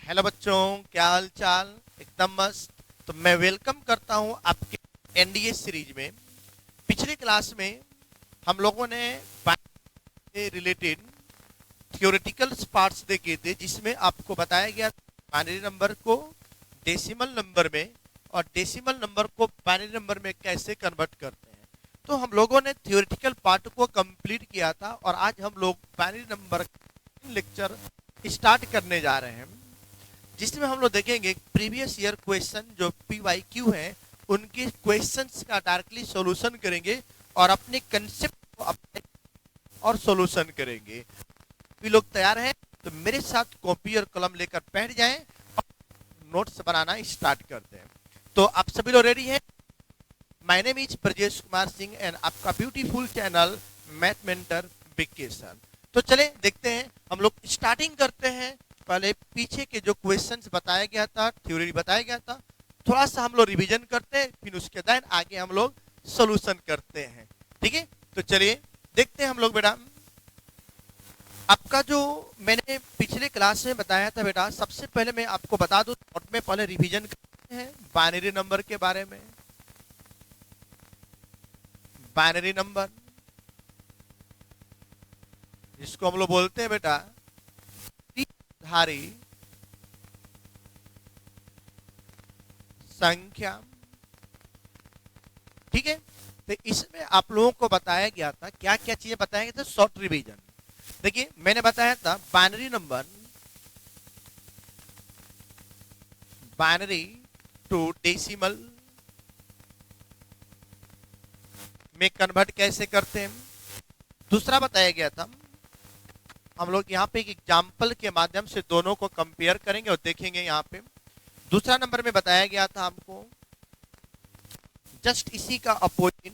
Hello बच्चों, क्या हाल चाल। एकदम मस्त। तो मैं वेलकम करता हूं आपके एनडीए सीरीज में। पिछले क्लास में हम लोगों ने बाइनरी से रिलेटेड थियोरेटिकल पार्ट्स देखे थे, जिसमें आपको बताया गया बाइनरी नंबर को डेसिमल नंबर में और डेसिमल नंबर को बाइनरी नंबर में कैसे कन्वर्ट करते हैं। तो हम लोगों ने थियोरेटिकल पार्ट को कंप्लीट किया था और आज हम लोग बाइनरी नंबर लेक्चर स्टार्ट करने जा रहे हैं, जिसमें हम लोग देखेंगे प्रीवियस ईयर क्वेश्चन जो पीवाईक्यू है उनके क्वेश्चंस का डायरेक्टली सॉल्यूशन करेंगे और अपने कंसेप्ट को अप्लाई और सॉल्यूशन करेंगे। भी लोग तैयार हैं तो मेरे साथ कॉपी और कलम लेकर बैठ जाएं और नोट्स बनाना स्टार्ट करते हैं। तो आप सभी लोग रेडी हैं? My name is Brajesh Kumar Singh and आपका beautiful channel math mentor vacation. तो चले देखते हैं, हम लोग स्टार्टिंग करते हैं। पहले पीछे के जो क्वेश्चंस बताया गया था, थ्योरी बताया गया था, थोड़ा सा हम लोग रिवीजन करते हैं, फिर उसके बाद आगे हम लोग सॉल्यूशन करते हैं। ठीक है, तो चलिए देखते हैं हम लोग। बेटा आपका जो मैंने पिछले क्लास में बताया था बेटा, सबसे पहले मैं आपको बता दूं, नोट में पहले रिवीजन करते हैं बाइनरी नंबर के बारे में। बाइनरी नंबर जिसको हम लोग बोलते हैं बेटा त्रिधारी संख्या। ठीक है, तो इसमें आप लोगों को बताया गया था, क्या क्या चीजें बताया गया था, शॉर्ट रिवीजन। देखिए मैंने बताया था binary number, binary to decimal में कन्वर्ट कैसे करते हैं। दूसरा बताया गया था, हम लोग यहाँ पे एक एग्जाम्पल के माध्यम से दोनों को कंपेयर करेंगे और देखेंगे। यहाँ पे दूसरा नंबर में बताया गया था हमको जस्ट इसी का अपोजिट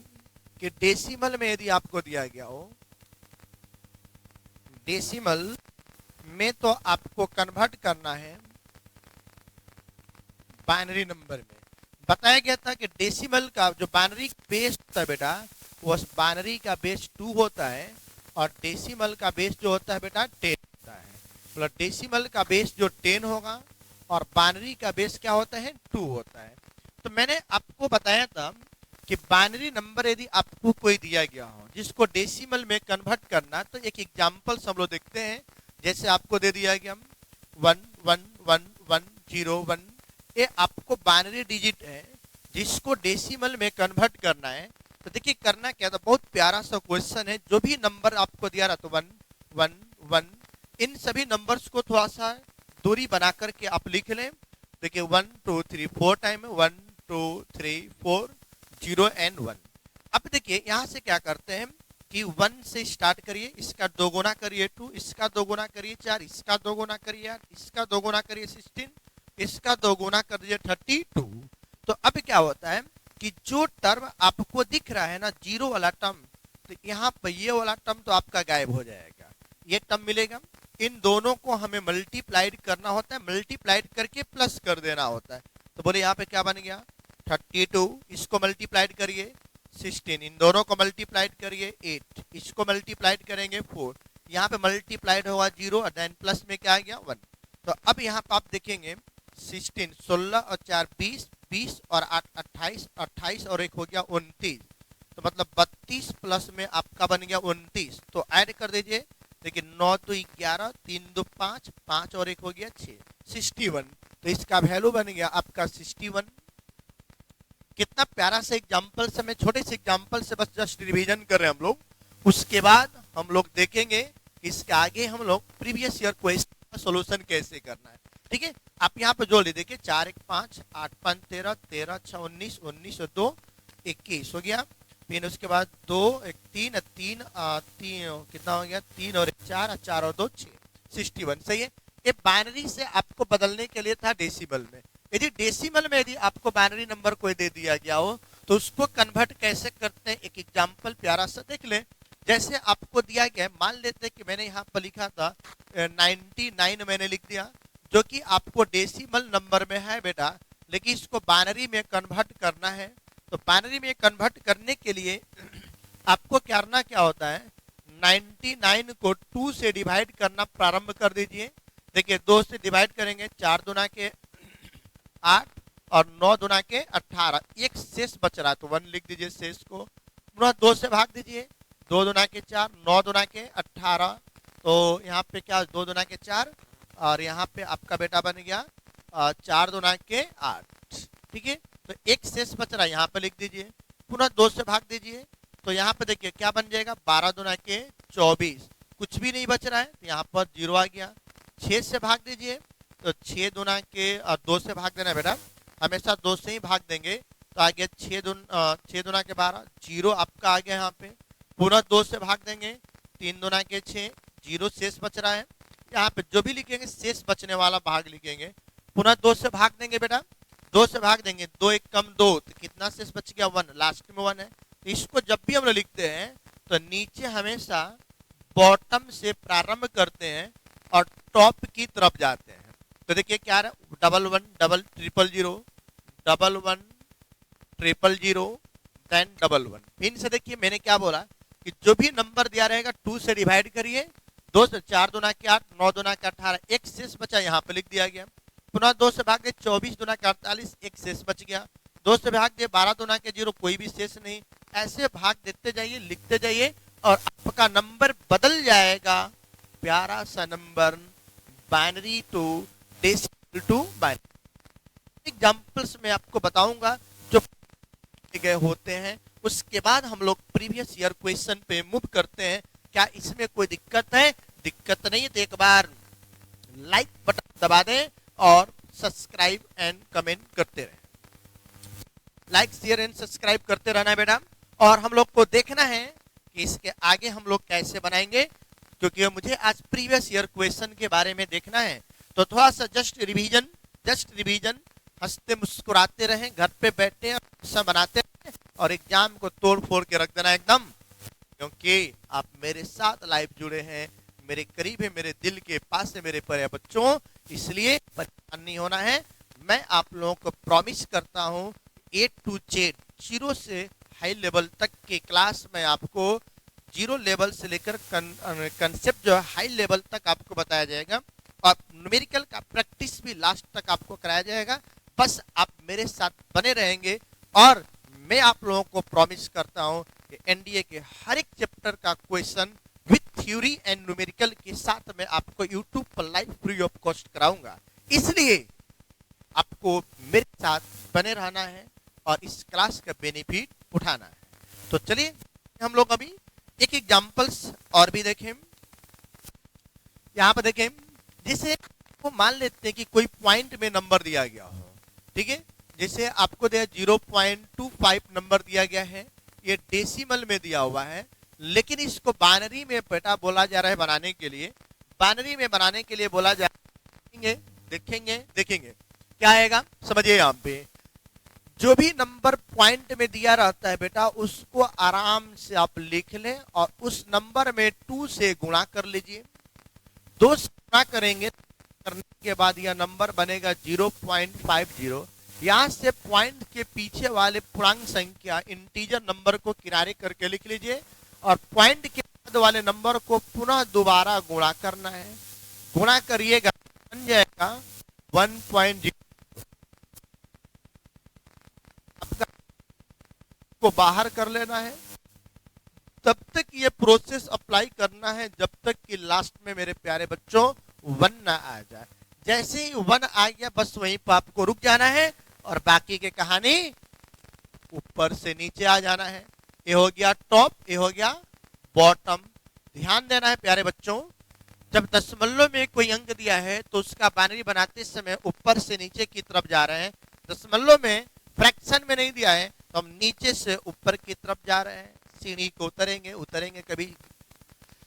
कि डेसिमल में यदि आपको दिया गया हो, डेसिमल में तो आपको कन्वर्ट करना है बाइनरी नंबर में। बताया गया था कि डेसिमल का जो बाइनरी बेस होता है बेटा, वो बाइनरी का बेस 2 होता है और डेसिमल का बेस जो होता है बेटा 10 होता है। मतलब डेसिमल का बेस जो 10 होगा और बाइनरी का बेस क्या होता है 2 होता है। तो मैंने आपको बताया था कि बाइनरी नंबर यदि आपको कोई दिया गया हो जिसको डेसिमल में कन्वर्ट करना, तो एक एग्जांपल हम लोग देखते हैं। जैसे आपको दे दिया गया 1111101, ये आपको बाइनरी डिजिट है जिसको डेसिमल में कन्वर्ट करना है। तो देखिए करना क्या था, बहुत प्यारा सा क्वेश्चन है। जो भी नंबर आपको दिया रहा तो 111, इन सभी नंबर्स को थोड़ा सा दूरी बना करके आप लिख लें। देखिए 1 2 3 4 टाइम है, 1 2 3 4 0 एंड 1। अब देखिए यहाँ से क्या करते हैं कि 1 से स्टार्ट करिए, इसका दो गुना करिए 2, इसका दो गुना करिए 4, इसका दो गुना करिए 8, इसका दो गुना करिए 16, इसका दो गुना कर दीजिए 32। तो अब क्या होता है कि जो टर्म आपको दिख रहा है ना, जीरो वाला टर्म, तो यहाँ पर ये वाला टर्म तो आपका गायब हो जाएगा, ये टर्म मिलेगा। इन दोनों को हमें मल्टीप्लाइड करना होता है, मल्टीप्लाइड करके प्लस कर देना होता है। तो बोले यहाँ पे क्या बन गया 32, इसको मल्टीप्लाइड करिए 16, इन दोनों को मल्टीप्लाइड करिए 8, इसको मल्टीप्लाइड करेंगे 4, यहाँ पे मल्टीप्लाइड होगा 0 और देन प्लस में क्या आ गया 1। तो अब यहाँ पे आप देखेंगे 16, 16 और 4 20, 20 और 8 28, 28 और एक हो गया 29। तो मतलब 32 प्लस में आपका बन गया 29। तो ऐड कर दीजिए, देखिए 9 2 11, 3 2 5, 5 और एक हो गया 6, 61। तो इसका वैल्यू बन गया आपका 61। कितना प्यारा से एग्जाम्पल से, मैं छोटे से एग्जाम्पल से बस जस्ट रिवीजन कर रहे हैं हम लोग। उसके बाद हम लोग देखेंगे इसके आगे हम लोग प्रीवियस ईयर क्वेश्चन का सोल्यूशन कैसे करना है। ठीक है, आप यहाँ पे जोड़ लीजिए, देखिए 4 1 5, 8 5 13, 13 6 19, 19 और 2 21 हो गया। फिर उसके बाद 2 1 3 3 3 कितना हो गया 3 और 1 4, 4 और 2 6, 61। सही है। ये बाइनरी से आपको बदलने के लिए था डेसिमल में। यदि डेसिमल में यदि आपको बाइनरी नंबर कोई दे दिया गया हो तो उसको कन्वर्ट कैसे करते हैं, एक एग्जाम्पल प्यारा सा देख लें। जैसे आपको दिया गया, मान लेते कि मैंने यहाँ पर लिखा था 99 मैंने लिख दिया, जो कि आपको डेसिमल नंबर में है बेटा, लेकिन इसको बाइनरी में कन्वर्ट करना है। तो बाइनरी में कन्वर्ट करने के लिए आपको करना क्या होता है, 99 को 2 से डिवाइड करना प्रारंभ कर दीजिए। देखिए 2 से डिवाइड करेंगे, 4 दूना के 8 और 9 दूना के 18, एक शेष बच रहा है तो 1 लिख दीजिए शेष को, पुनः 2 से भाग दीजिए, 2 दूना के 4, 9 दूना के 18, तो यहाँ पे क्या 2 दूना के 4 और यहाँ पे आपका बेटा बन गया 4 दूना के 8, ठीक है। तो एक शेष बच रहा है यहाँ पे लिख दीजिए, पुनः 2 से भाग दीजिए, तो यहाँ पे देखिए क्या बन जाएगा 12 दूना के 24, कुछ भी नहीं बच रहा है तो यहाँ पर 0 आ गया। 6 से भाग दीजिए, तो 6 दूना के 2 से भाग देना बेटा, हमेशा 2 से ही भाग देंगे, तो आ गया 6 दूना के 12, 0 आपका आ गया यहाँ पे, पुनः 2 से भाग देंगे, 3 दूना के 6, 0 शेष बच रहा है, यहाँ पे जो भी लिखेंगे शेष बचने वाला भाग लिखेंगे, पुनः 2 से भाग देंगे बेटा, 2 से भाग देंगे, 2 एक कम 2, तो कितना शेष बच गया 1, लास्ट में 1 है। तो इसको जब भी हम लोग लिखते हैं तो नीचे हमेशा बॉटम से प्रारंभ करते हैं और टॉप की तरफ जाते हैं। तो देखिए क्या है 1 1 डबल 0 0 1 1 0 0 देन 1 1। फिर से देखिए मैंने क्या बोला कि जो भी नंबर दिया रहेगा 2 से डिवाइड करिए, 2 से 4 दूना के 8, 9 दूना के 18, एक शेष बचा यहाँ पे लिख दिया गया, पुनः 2 से भाग दे 24 दूना के 48, एक शेष बच गया, 2 से भाग दे 12 दूना के 0, कोई भी शेष नहीं। ऐसे भाग देते जाइए, लिखते जाइए और आपका नंबर बदल जाएगा, प्यारा सा number binary to decimal to binary. Examples में आपको बताऊंगा जो गए होते हैं, उसके बाद हम लोग प्रीवियस ईयर क्वेश्चन पे मूव करते हैं। क्या इसमें कोई दिक्कत है? दिक्कत नहीं है तो एक बार लाइक बटन दबा दें और सब्सक्राइब एंड कमेंट करते रहें। लाइक शेयर एंड सब्सक्राइब करते रहना है बेटा, और हम लोग को देखना है कि इसके आगे हम लोग कैसे बनाएंगे, क्योंकि मुझे आज प्रीवियस ईयर क्वेश्चन के बारे में देखना है। तो थोड़ा सा जस्ट रिवीजन, हंसते मुस्कुराते रहें, घर पे बैठे और बनाते रहें और एग्जाम को तोड़ फोड़ के रख देना एकदम, क्योंकि आप मेरे साथ लाइव जुड़े हैं, मेरे करीब है, मेरे दिल के पास है मेरे प्यारे बच्चों, इसलिए परेशान नहीं होना है। मैं आप लोगों को प्रॉमिस करता हूँ A to Z, 0 से हाई लेवल तक के क्लास में आपको 0 लेवल से लेकर कंसेप्ट जो है हाई लेवल तक आपको बताया जाएगा, और न्यूमेरिकल का प्रैक्टिस भी लास्ट तक आपको कराया जाएगा। बस आप मेरे साथ बने रहेंगे, और मैं आप लोगों को प्रॉमिस करता हूं कि एनडीए के हर एक चैप्टर का question with theory and numerical के साथ मैं आपको यूट्यूब पर लाइव फ्री ऑफ कॉस्ट कराऊंगा। इसलिए आपको मेरे साथ बने रहना है और इस क्लास का बेनिफिट उठाना है। तो चलिए हम लोग अभी एक एग्जांपल्स और भी देखें। यहाँ पर देखें, जैसे वो मान लेते हैं कि कोई पॉइंट में नंबर दिया गया हो, ठीक है, जैसे आपको दिया 0.25 नंबर दिया गया है, ये डेसिमल में दिया हुआ है, लेकिन इसको बाइनरी में बेटा बोला जा रहा है बनाने के लिए, बाइनरी में बनाने के लिए बोला जा रहा है। देखेंगे क्या आएगा, समझिए। यहाँ पे जो भी नंबर पॉइंट में दिया रहता है बेटा, उसको आराम से आप लिख लें और उस नंबर में 2 से गुणा कर लीजिए। 2 से गुणा करेंगे, करने के बाद यह नंबर बनेगा 0.50। यहाँ से पॉइंट के पीछे वाले पूर्णांक संख्या इंटीजर नंबर को किनारे करके लिख लीजिए, और पॉइंट के बाद वाले नंबर को पुनः दोबारा गुणा करना है। गुणा करिएगा, बन जाएगा 1.0। को बाहर कर लेना है, तब तक ये प्रोसेस अप्लाई करना है जब तक कि लास्ट में मेरे प्यारे बच्चों 1 ना आ जाए। जैसे ही 1 आ गया बस वहीं पर आपको रुक जाना है और बाकी की कहानी ऊपर से नीचे आ जाना है। ये हो गया टॉप, ये हो गया बॉटम। ध्यान देना है प्यारे बच्चों, जब दशमलव में कोई अंक दिया है तो उसका बाइनरी बनाते समय ऊपर से नीचे की तरफ जा रहे हैं। दशमलव में फ्रैक्शन में नहीं दिया है तो हम नीचे से ऊपर की तरफ जा रहे हैं। सीढ़ी को उतरेंगे कभी,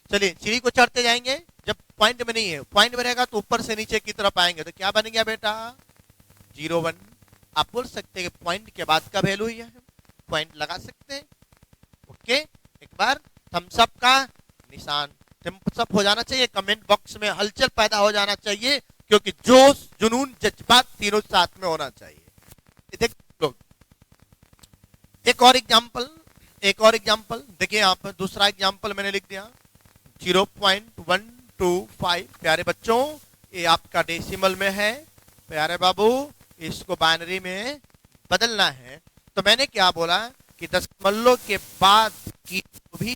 चलिए सीढ़ी को चढ़ते जाएंगे। जब पॉइंट में नहीं है, पॉइंट में रहेगा तो ऊपर से नीचे की तरफ आएंगे, तो क्या बन गया बेटा 0 1। आप बोल सकते हैं कि पॉइंट के बाद का वैल्यू ही है, पॉइंट लगा सकते हैं। ओके, एक बार थम्स अप का निशान, थम्स अप हो जाना चाहिए, कमेंट बॉक्स में हलचल पैदा हो जाना चाहिए, क्योंकि जोश जुनून जज्बात तीनों साथ में होना चाहिए। देख लोग एक और एग्जाम्पल देखिए, यहाँ पर दूसरा एग्जाम्पल मैंने लिख दिया 0.125। प्यारे बच्चों ये आपका डेसिमल में है प्यारे बाबू, इसको बाइनरी में बदलना है। तो मैंने क्या बोला कि दशमलव के बाद की भी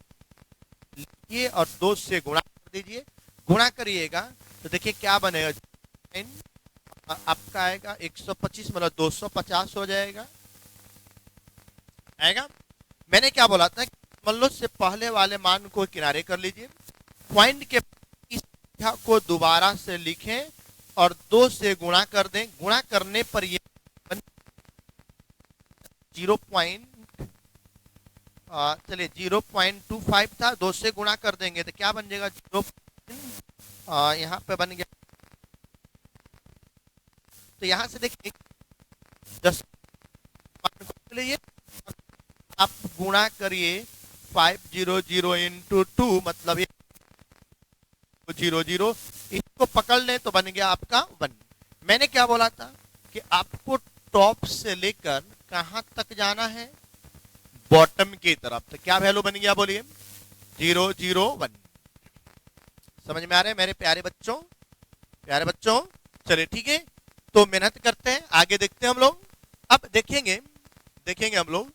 लिखिए और 2 से गुणा कर दीजिए। गुणा करिएगा तो देखिए क्या बनेगा, आपका आएगा 125 मतलब 250 हो जाएगा, आएगा। मैंने क्या बोला था, दशमलव से पहले वाले मान को किनारे कर लीजिए, पॉइंट के इस संख्या को दोबारा से लिखें और 2 से गुणा कर दें। गुणा करने पर ये 0 चलिए 0.25 था, 2 से गुणा कर देंगे तो क्या बन जाएगा 0, यहाँ पे बन गया। तो यहाँ से देखिए 10 लीजिए, आप गुणा करिए 500 इंटू 2 मतलब ये 00, इसको पकड़ लें तो बन गया आपका 1। मैंने क्या बोला था कि आपको टॉप से लेकर कहां तक जाना है, बॉटम की तरफ। तो क्या वैल्यू बन गया बोलिए 001। समझ में आ रहे हैं मेरे प्यारे बच्चों, प्यारे बच्चों? चलिए ठीक है, तो मेहनत करते हैं, आगे देखते हैं हम लोग। अब देखेंगे हम लोग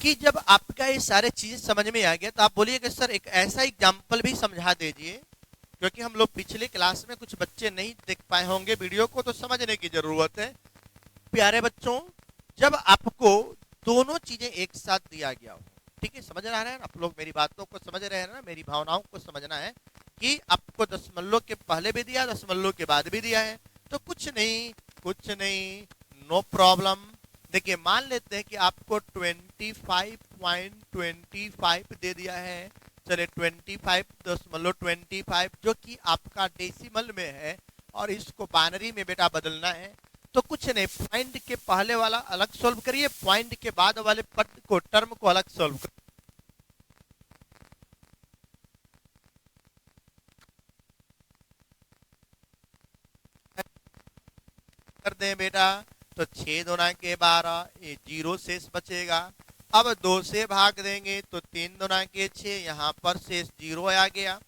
कि जब आपका ये सारे चीजें समझ में आ गया तो आप बोलिए कि सर एक ऐसा एग्जाम्पल भी समझा दीजिए, क्योंकि हम लोग पिछले क्लास में कुछ बच्चे नहीं देख पाए होंगे वीडियो को, तो समझने की जरूरत है। प्यारे बच्चों, जब आपको दोनों चीजें एक साथ दिया गया हो, ठीक है, समझ रहा है ना आप लोग, मेरी बातों को समझ रहे हैं ना, मेरी भावनाओं को समझना है कि आपको दशमलव के पहले भी दिया, दशमलव के बाद भी दिया है, तो कुछ नहीं, नो प्रॉब्लम। देखिए मान लेते हैं कि आपको 25.25 दे दिया है, चले 25.25 जो कि आपका डेसिमल में है और इसको बाइनरी में बेटा बदलना है। तो कुछ नहीं, पॉइंट के पहले वाला अलग सॉल्व करिए, पॉइंट के बाद वाले पद को, टर्म को अलग सॉल्व कर दें बेटा। तो 6 दूना के 12, ये 0 शेष बचेगा। अब 2 से भाग देंगे तो 3 दूना के 6, यहाँ पर शेष 0 आ गया।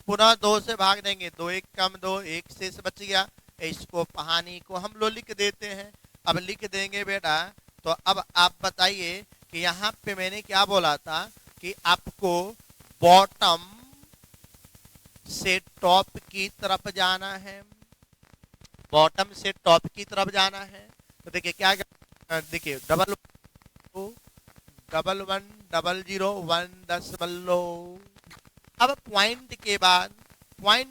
पुनः 2 से भाग देंगे, 2 1 कम 2, 1 शेष बच गया। इसको कहानी को हम लोग लिख देते हैं। अब लिख देंगे बेटा, तो अब आप बताइए कि यहाँ पे मैंने क्या बोला था कि आपको बॉटम से टॉप की तरफ जाना है, बॉटम से टॉप की तरफ जाना है। तो देखिए क्या, देखिए 1100 अब पॉइंट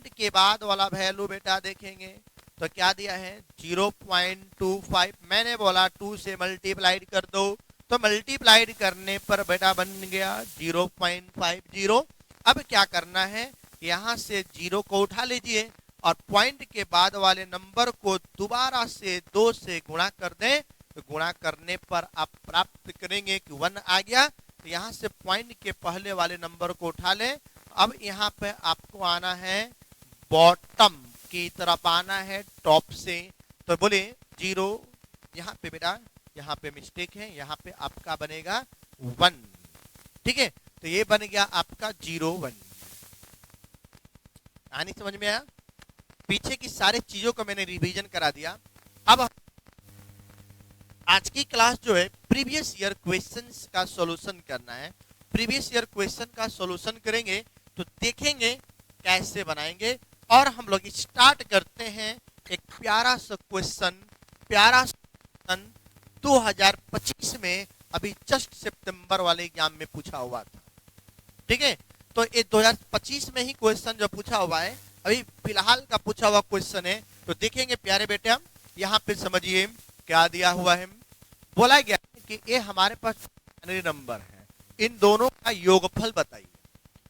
के बाद वाला वैल्यू बेटा देखेंगे तो क्या दिया है 0.25। मैंने बोला 2 से मल्टीप्लाइड कर दो, तो मल्टीप्लाइड करने पर बेटा बन गया 0.50। अब क्या करना है, यहाँ से 0 को उठा लीजिए और पॉइंट के बाद वाले नंबर को दोबारा से 2 से गुणा कर दें, तो गुणा करने पर आप प्राप्त करेंगे कि 1 आ गया। तो यहाँ से पॉइंट के पहले वाले नंबर को उठा लें। अब यहाँ पे आपको आना है बॉटम की तरफ, आना है टॉप से। तो बोले 0, यहाँ पे बेटा यहाँ पे मिस्टेक है, यहाँ पे आपका बनेगा 1, ठीक है। तो ये बन गया आपका 01। आनी समझ में आया? पीछे की सारी चीजों को मैंने रिवीजन करा दिया। अब आज की क्लास जो है प्रीवियस ईयर क्वेश्चंस का सॉल्यूशन करना है। प्रीवियस ईयर क्वेश्चन का सॉल्यूशन करेंगे तो देखेंगे कैसे बनाएंगे। और हम लोग स्टार्ट करते हैं एक प्यारा सा क्वेश्चन 2025 में अभी जस्ट सितंबर वाले एग्जाम में पूछा हुआ था, ठीक है। तो ये 2025 में ही क्वेश्चन जो पूछा हुआ है, अभी फिलहाल का पूछा हुआ क्वेश्चन है। तो देखेंगे प्यारे बेटे, हम यहाँ पे समझिए क्या दिया हुआ है। बोला गया है कि ये हमारे पास नंबर है, इन दोनों का योगफल बताइए,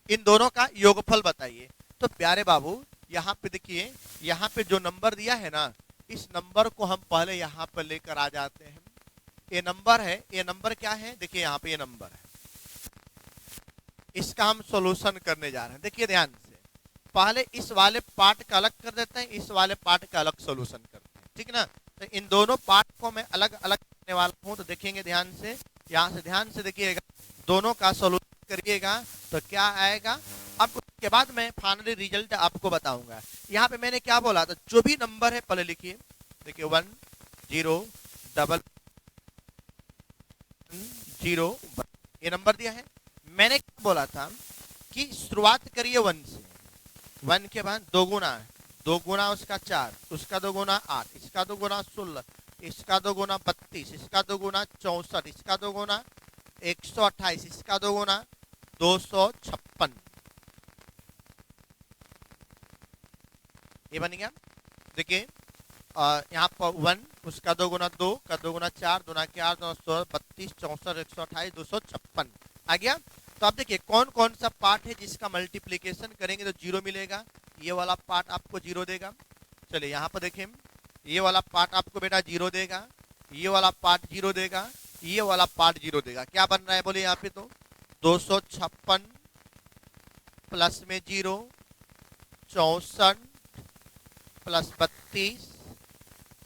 इन दोनों का योगफल बताइए। तो प्यारे बाबू यहाँ पे देखिए, यहाँ पे जो नंबर दिया है ना, इस नंबर को हम पहले यहाँ पर लेकर आ जाते हैं। ये नंबर है, ये नंबर क्या है, देखिए यहाँ पे ये नंबर है, इसका हम सॉल्यूशन करने जा रहे हैं। देखिए ध्यान से, पहले इस वाले पार्ट का अलग कर देते हैं, इस वाले पार्ट का अलग सॉल्यूशन करते हैं, ठीक ना। तो इन दोनों पार्ट को मैं अलग अलग करने वाला हूं। तो देखेंगे ध्यान से, यहाँ से ध्यान से देखिएगा, दोनों का सॉल्यूशन करिएगा तो क्या आएगा। अब उसके बाद मैं फाइनली रिजल्ट आपको बताऊंगा। यहाँ पे मैंने क्या बोला था, जो भी नंबर है पहले लिखिए, देखिए 1 0 डबल 0 1, ये नंबर दिया है। मैंने क्या बोला था कि शुरुआत करिए 1 से, 1 के बाद दो गुना है, दो गुना उसका 4, उसका दो गुना 8, इसका दो गुना 16, इसका दो गुना 32, इसका दो गुना 64, इसका दो गुना 128, इसका दो गुना 256, ये बन गया। देखिए यहाँ पर 1, उसका दो गुना 2 का दो गुना 4, दो गुना 8, 2 32, 64, 128, 256 आ गया। तो आप देखिए कौन कौन सा पार्ट है जिसका मल्टीप्लीकेशन करेंगे तो जीरो मिलेगा। ये वाला पार्ट आपको जीरो देगा। चलिए यहाँ पर देखें, ये वाला पार्ट आपको बेटा जीरो देगा, ये वाला पार्ट जीरो देगा, ये वाला पार्ट जीरो देगा। क्या बन रहा है बोले यहाँ पे, तो 256 प्लस में zero 64 plus 32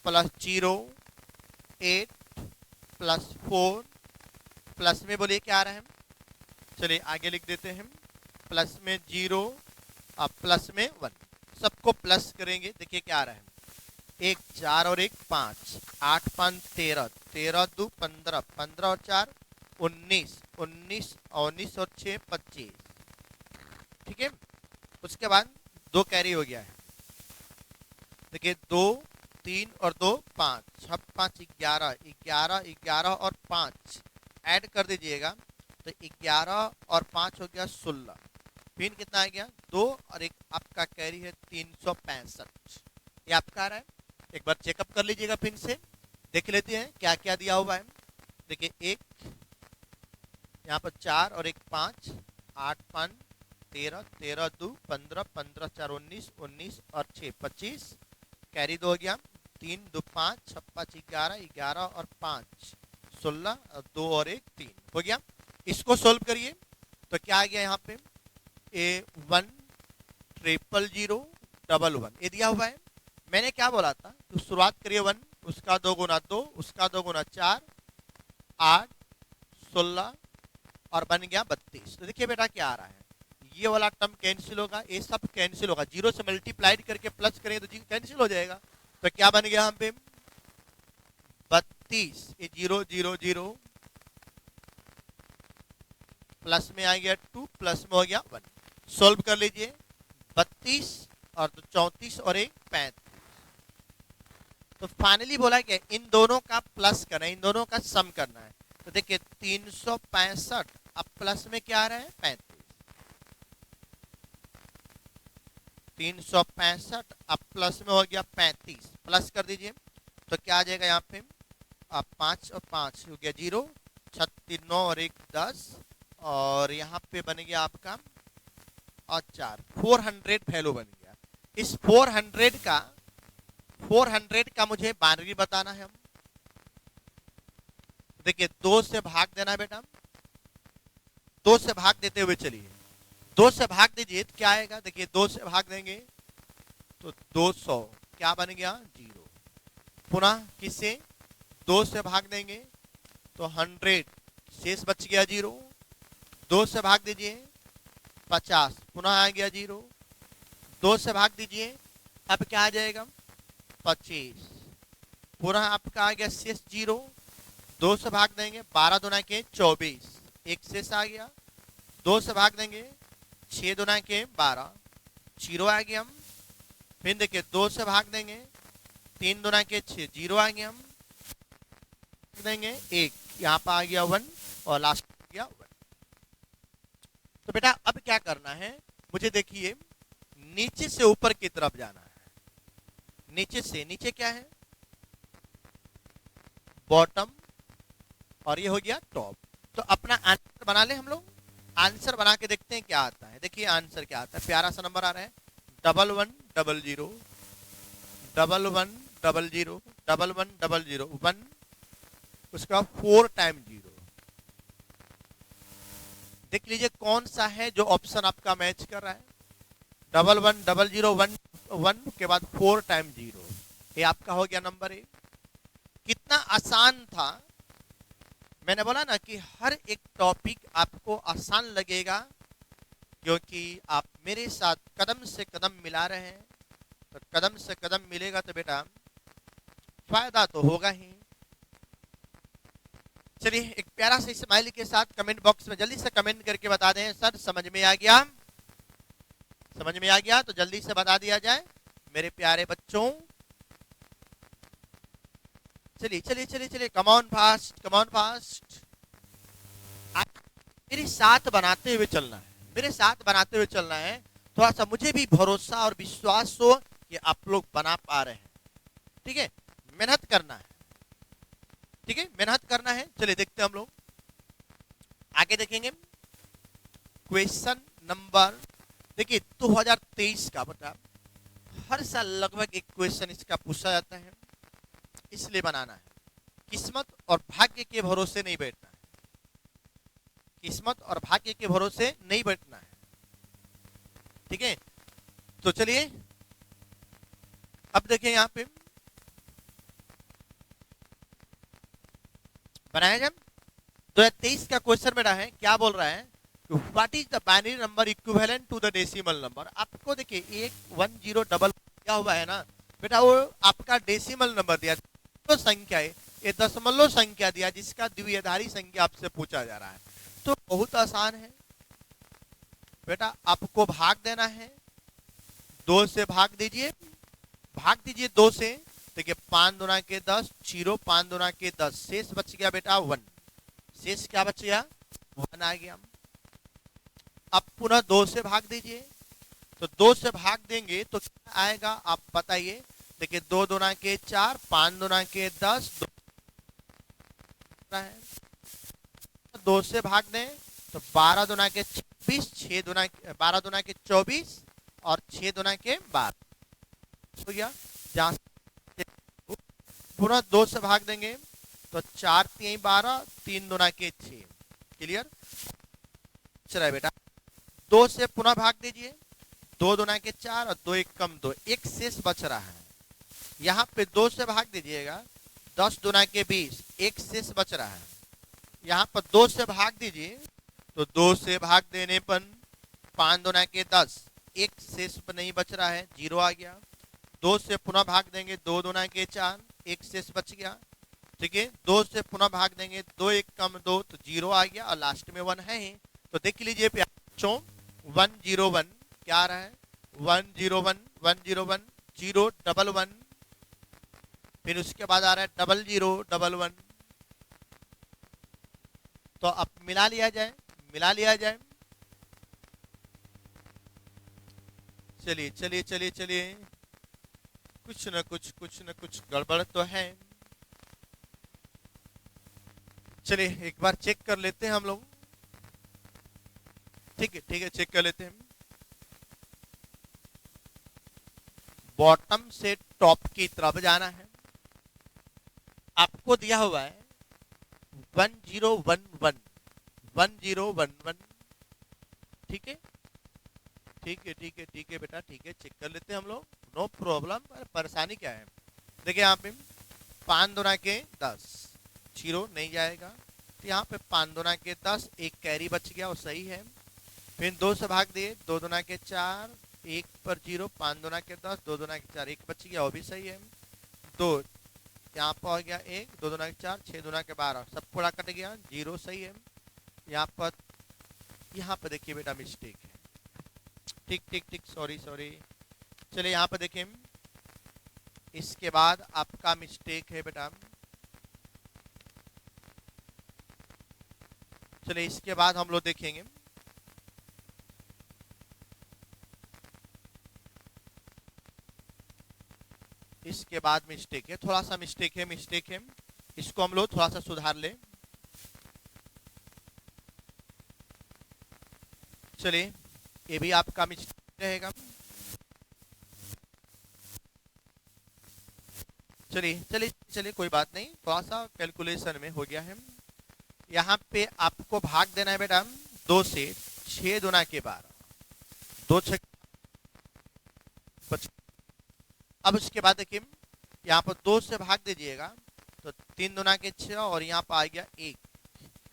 plus 0 8 plus 4 plus में बोलिए क्या आ रहा है। चलिए आगे लिख देते हैं, प्लस में 0 और प्लस में 1, सबको प्लस करेंगे। देखिए क्या आ रहा है, 1 4 और 1 5, 8 5 13, 13 2 15, 15 और 4 19, 19 19 और 6 25, ठीक है। उसके बाद 2 कैरी हो गया है, देखिए 2 3 और 2 5, 6 5 11, 11 11 और 5 ऐड कर दीजिएगा तो 11 और 5 हो गया 16, फिर कितना आ गया 2 और 1 आपका कैरी है 365। ये आपका आ रहा है, एक बार चेकअप कर लीजिएगा, फिर से देख लेते हैं क्या क्या दिया हुआ है। देखिए 1 यहाँ पर 4 और 1 5, 8 5 13, 13 2 15, 15 4 19, 19 और 6 25, कैरी 2 हो गया, 3 2 5, 6 5 11, 11 और 5 16 और 2 और 1 3 हो गया। इसको सोल्व करिए तो क्या आ गया यहाँ पे, A1 000 111, ये दिया हुआ है। मैंने क्या बोला था, तो शुरुआत करिए 1, उसका दो गुना 2, उसका दो गुना 4, 8 16 और बन गया 32। तो देखिए बेटा क्या आ रहा है, ये वाला टर्म कैंसिल होगा, ये सब कैंसिल होगा, जीरो से मल्टीप्लाइड करके प्लस करेंगे तो कैंसिल हो जाएगा। तो क्या बन गया यहाँ पे 32, ये 0 0 0 प्लस में आ गया 2, प्लस में हो गया 1। सोल्व कर लीजिए, 32 और 34 और 1 35। तो फाइनली बोला क्या, इन दोनों का प्लस करना है, इन दोनों का सम करना है। तो देखिए 365 अब प्लस में क्या आ रहा है 35, 365 अब प्लस में हो गया 35, प्लस कर दीजिए तो क्या आ जाएगा यहाँ पे, अब 5 और 5 हो गया 0, 36 9 और 1 10, और यहाँ पे बन गया आपका और 4 400 वैल्यू बन गया। इस 400 का मुझे बाइनरी बताना है। हम देखिए 2 से भाग देना बेटा, 2 से भाग देते हुए चलिए, 2 से भाग दीजिए तो क्या आएगा, देखिए 2 से भाग देंगे तो 200, क्या बन गया 0। पुनः किससे 2 से भाग देंगे तो 100, शेष बच गया 0। 2 से भाग दीजिए 50, पुनः आ गया 0। 2 से भाग दीजिए, अब क्या आ जाएगा 25, पुनः आपका आ गया शेष 0। 2 से भाग देंगे 12 दुना के 24, एक शेष आ गया। 2 से भाग देंगे 6 दुना के 12, 0 आ गया। हम फिर देखिए 2 से भाग देंगे 3 दुना के 6, 0 आ गया। हम देंगे 1, यहाँ पर आ गया 1 और लास्ट आ गया 1। तो बेटा अब क्या करना है, मुझे देखिए नीचे से ऊपर की तरफ जाना है। नीचे से, नीचे क्या है बॉटम और ये हो गया टॉप। तो अपना आंसर बना ले हम लोग, आंसर बना के देखते हैं क्या आता है। देखिए आंसर क्या आता है, प्यारा सा नंबर आ रहा है 1100 1100 1100 1, उसका 4 टाइम 0। देख लीजिए कौन सा है जो ऑप्शन आपका मैच कर रहा है, 1100 1 के बाद 4 टाइम 0, ये आपका हो गया नंबर 1। कितना आसान था, मैंने बोला ना कि हर एक टॉपिक आपको आसान लगेगा क्योंकि आप मेरे साथ कदम से कदम मिला रहे हैं, तो कदम से कदम मिलेगा तो बेटा फायदा तो होगा ही। चलिए एक प्यारा सा स्माइली के साथ कमेंट बॉक्स में जल्दी से कमेंट करके बता दें सर समझ में आ गया, समझ में आ गया तो जल्दी से बता दिया जाए मेरे प्यारे बच्चों। चलिए चलिए चलिए चलिए, come on fast, come on fast. मेरे साथ बनाते हुए चलना है, मेरे साथ बनाते हुए चलना है। थोड़ा सा मुझे भी भरोसा और विश्वास हो कि आप लोग बना पा रहे हैं। ठीक है, मेहनत करना है, ठीक है, मेहनत करना है। चलिए देखते हैं हम लोग आगे देखेंगे क्वेश्चन नंबर। देखिए 2023 का बेटा हर साल लगभग एक क्वेश्चन इसका पूछा जाता है, इसलिए बनाना है। किस्मत और भाग्य के भरोसे नहीं बैठना है, किस्मत और भाग्य के भरोसे नहीं बैठना है। ठीक है, तो चलिए अब देखें यहां पे बनाया जाए। 2023 का क्वेश्चन बेटा है, क्या बोल रहा है, what is the binary number equivalent to the decimal number. आपको देखिए 10 डबल क्या हुआ है ना बेटा, वो आपका डेसिमल नंबर दिया, तो संख्या है ये दशमलव संख्या दिया जिसका द्विआधारी संख्या आपसे पूछा जा रहा है। तो बहुत आसान है बेटा, आपको भाग देना है, 2 से भाग दीजिए, भाग दीजिए 2 से। देखिए 5 दुना के 10, 0 5 दुना के 10, शेष बच गया बेटा 1, शेष क्या बच गया 1 आ गया। अब पुनः 2 से भाग दीजिए, तो 2 से भाग देंगे तो क्या आएगा आप बताइए। देखिए 2 दुना के 4, 5 दुना के 10, 2 से भाग दें तो 12 दुना के 26, 6 दुना 12 दुना के 24 और 6 दुना के 12 हो गया। जहां पुनः 2 से भाग देंगे तो 4 3 12, 3 दुना के 6, क्लियर चला बेटा। 2 से पुनः भाग दीजिए, 2 दुना के 4 और 2 1 कम 2, एक शेष बच रहा है। यहाँ पे 2 से भाग दीजिएगा, 10 दुना के 20, एक शेष बच रहा है। यहाँ पर 2 से भाग दीजिए तो 2 से भाग देने पर 5 दुना के 10, एक शेष पर नहीं बच रहा है, 0 आ गया। 2 से पुनः भाग देंगे, 2 दुना के 4, एक शेष बच गया। ठीक है, 2 से पुनः भाग देंगे, 2 1 कम 2 तो 0 आ गया और लास्ट में 1 है ही। तो देख लीजिए बच्चों 101 क्या आ रहा है, 101 101 0 डबल 1, फिर उसके बाद आ रहा है 00 डबल 1। तो अब मिला लिया जाए, मिला लिया जाए। चलिए चलिए चलिए चलिए, कुछ न कुछ गड़बड़ तो है। चलिए एक बार चेक कर लेते हैं हम लोग। ठीक है चेक कर लेते हैं। बॉटम से टॉप की तरफ जाना है। आपको दिया हुआ है 1011 1011। ठीक है ठीक है ठीक है ठीक है बेटा, ठीक है चेक कर लेते हैं हम लोग, नो प्रॉब्लम। परेशानी क्या है, देखिए यहाँ पे 5 दुना के 10, 0 नहीं जाएगा, तो यहाँ पे 5 दुना के 10, एक कैरी बच गया वो सही है। फिर 2 से भाग दिए, 2 दुना के 4, 1 पर 0, 5 दुना के 10, 2 दुना के 4, 1 बच गया वो भी सही है। तो यहाँ पर हो गया 1, 2 दुना के 4, 6 दुना के 12, सब पूरा कट गया, 0 सही है। यहाँ पर देखिए बेटा मिस्टेक है, ठीक ठीक ठीक, सॉरी सॉरी। चलिए यहाँ पर देखिए, इसके बाद आपका मिस्टेक है बेटा। चलिए इसके बाद हम लोग देखेंगे इसके बाद मिस्टेक है, थोड़ा सा मिस्टेक है, इसको हम लोग थोड़ा सा सुधार ले। चलिए ये भी आपका मिस्टेक रहेगा। चलिए चलिए चलिए कोई बात नहीं, थोड़ा सा कैलकुलेशन में हो गया है। यहाँ पे आपको भाग देना है बेटा 2 से, 6 दुना के 12, 2 6। अब उसके बाद देखिए यहाँ पर 2 से भाग दीजिएगा तो 3 दुना के 6 और यहाँ पर आ गया 1,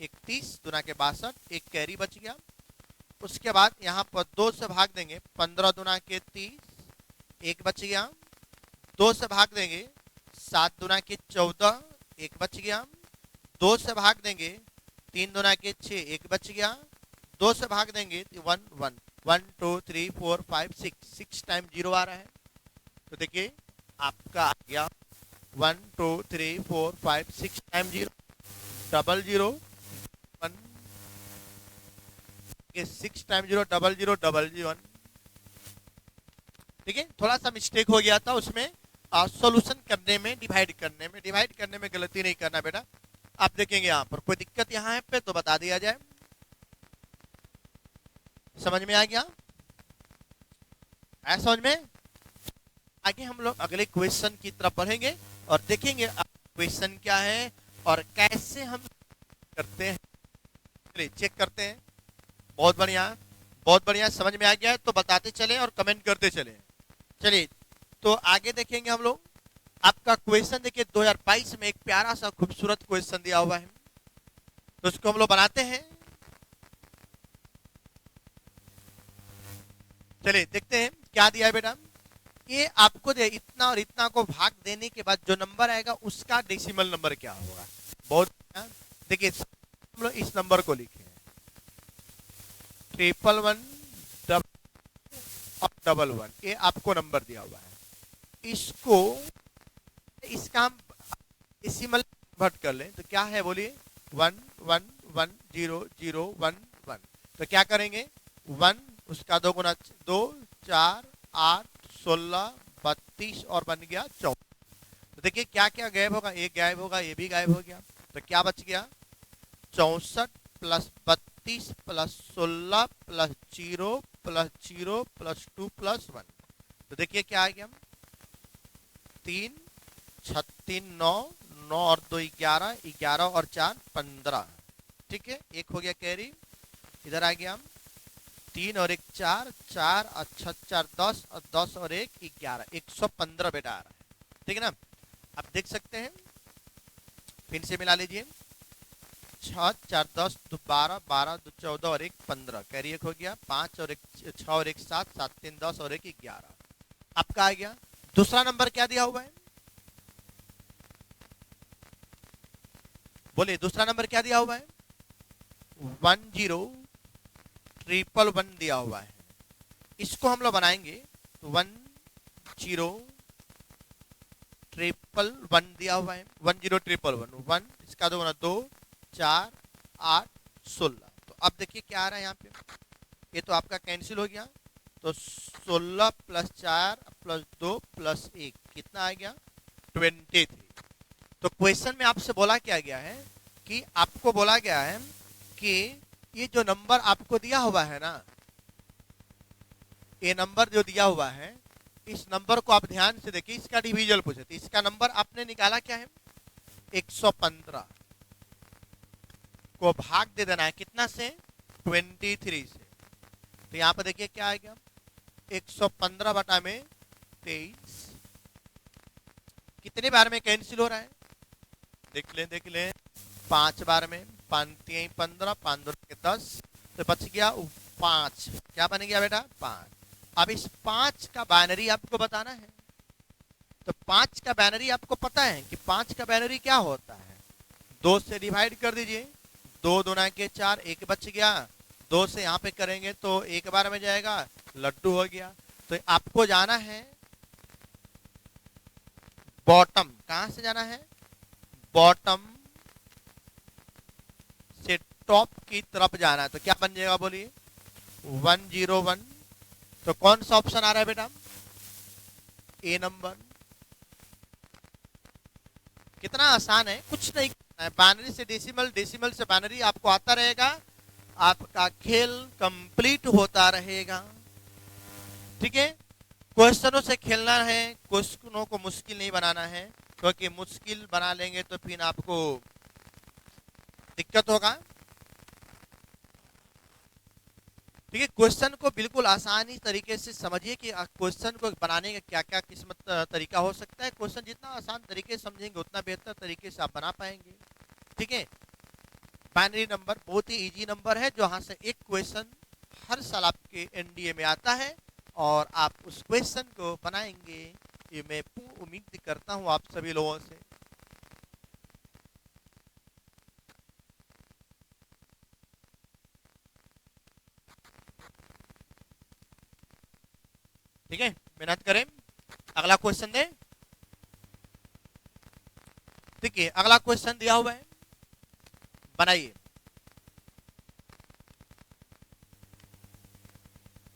31 दुना के 62, एक कैरी बच गया। उसके बाद यहाँ पर 2 से भाग देंगे, 15 दुना के 30, एक बच गया। 2 से भाग देंगे, 7 दुना के 14, एक बच गया। 2 से भाग देंगे, 3 दुना के 6, एक बच गया। 2 से भाग देंगे 1 1 1 2 3 4 5 6 टाइम 0 आ रहा है। तो देखिए आपका आ गया 1 2 3 4 5 6 time 0, double 0 1, 6 time 0 double 0 double 1। ठीक है, थोड़ा सा मिस्टेक हो गया था उसमें, सॉल्यूशन करने में, डिवाइड करने में गलती नहीं करना बेटा। आप देखेंगे यहाँ पर कोई दिक्कत यहाँ है पे तो बता दिया जाए। समझ में आ गया? ऐसा समझ में? आगे हम लोग अगले क्वेश्चन की तरफ बढ़ेंगे और देखेंगे क्वेश्चन क्या है और कैसे हम करते हैं। चलिए चेक करते हैं। बहुत बढ़िया, बहुत बढ़िया, समझ में आ गया है तो बताते चले और कमेंट करते चले। चलिए तो आगे देखेंगे हम लोग। आपका क्वेश्चन देखिए 2022 में एक प्यारा सा खूबसूरत क्वेश्चन दिया हुआ है, तो उसको हम लोग बनाते हैं। चलिए देखते हैं क्या दिया है बेटा। ये आपको दे इतना और इतना को भाग देने के बाद जो नंबर आएगा उसका डेसिमल नंबर क्या होगा। बहुत देखिए हम लोग इस नंबर को लिखे 111 डबल 1, ये आपको नंबर दिया हुआ है। इसका हम डेसिमल कन्वर्ट कर लें तो क्या है बोलिए, 1 1 1 0 0 1 1। तो क्या करेंगे, 1 उसका 2 गुना 2 4 8 16 32 और बन गया 14। तो देखिए क्या क्या गायब होगा, ये गायब होगा, ये भी गायब हो गया। तो क्या बच गया, 64 plus 32 plus 16 plus 0 plus 0 plus 2 plus 1। तो देखिए क्या आ गया, 3 36 9 9 और 2 11 11 और 4 15। ठीक है, एक हो गया कैरी। इधर आ गया 3 और 1 4 4 और 6 4 10 और 10 और 1 11 115 बेटा आ रहा है। ठीक है ना, आप देख सकते हैं। फिर से मिला लीजिए, 6 4 10 2 12 12 2 14 और 1 15, कैरी एक हो गया। 5 और 1 6 और 1 7 7 3 10 और 1 11 आपका आ गया। दूसरा नंबर क्या दिया हुआ है, बोलिए दूसरा नंबर क्या दिया हुआ है, 10 1 दिया हुआ है। इसको हम लोग बनाएंगे तो 10 1 दिया हुआ है, 10 1 इसका 2 गुना 2 4 8 16। तो अब देखिए क्या आ रहा है यहाँ पे, ये तो आपका कैंसिल हो गया। तो 16 प्लस 4 प्लस 2 प्लस 1 कितना आ गया, 23। तो क्वेश्चन में आपसे बोला क्या गया है कि आपको बोला गया है कि ये जो नंबर आपको दिया हुआ है ना, ये नंबर जो दिया हुआ है, इस नंबर को आप ध्यान से देखिए। इसका डिवीजन पूछे तो इसका नंबर आपने निकाला क्या है, 115 को भाग दे देना है कितना से, 23 से। तो यहाँ पर देखिए क्या आ गया, 115 बटा में 23 कितने बार में कैंसिल हो रहा है, देख लें 5 बार में। 5 15 5 2 10, तो बच गया 5। क्या बन गया बेटा, 5। अब इस 5 का बाइनरी आपको बताना है। तो 5 का बाइनरी आपको पता है कि 5 का बाइनरी क्या होता है, 2 से डिवाइड कर दीजिए, 2 दूना के 4, एक बच गया। 2 से यहाँ पे करेंगे तो एक बार में जाएगा, लड्डू हो गया। तो आपको जाना है बॉटम, कहां से जाना है, बॉटम से टॉप की तरफ जाना है। तो क्या बन जाएगा बोलिए, 101। तो कौन सा ऑप्शन आ रहा है बेटा, ए नंबर। कितना आसान है, कुछ नहीं करना है, बाइनरी से डेसिमल, डेसिमल से बाइनरी आपको आता रहेगा, आपका खेल कंप्लीट होता रहेगा। ठीक है, क्वेश्चनों से खेलना है, क्वेश्चनों को मुश्किल नहीं बनाना है, क्योंकि मुश्किल बना लेंगे तो फिर आपको दिक्कत होगा। ठीक है, क्वेश्चन को बिल्कुल आसानी तरीके से समझिए कि क्वेश्चन को बनाने का क्या क्या किस्मत तरीका हो सकता है। क्वेश्चन जितना आसान तरीके से समझेंगे उतना बेहतर तरीके से आप बना पाएंगे। ठीक है, बाइनरी नंबर बहुत ही इजी नंबर है, जहां से एक क्वेश्चन हर साल आपके एनडीए में आता है और आप उस क्वेश्चन को बनाएंगे, ये मैं उम्मीद करता हूं आप सभी लोगों से। ठीक है, मेहनत करें। अगला क्वेश्चन दें। देखिए अगला क्वेश्चन दिया हुआ है, बनाइए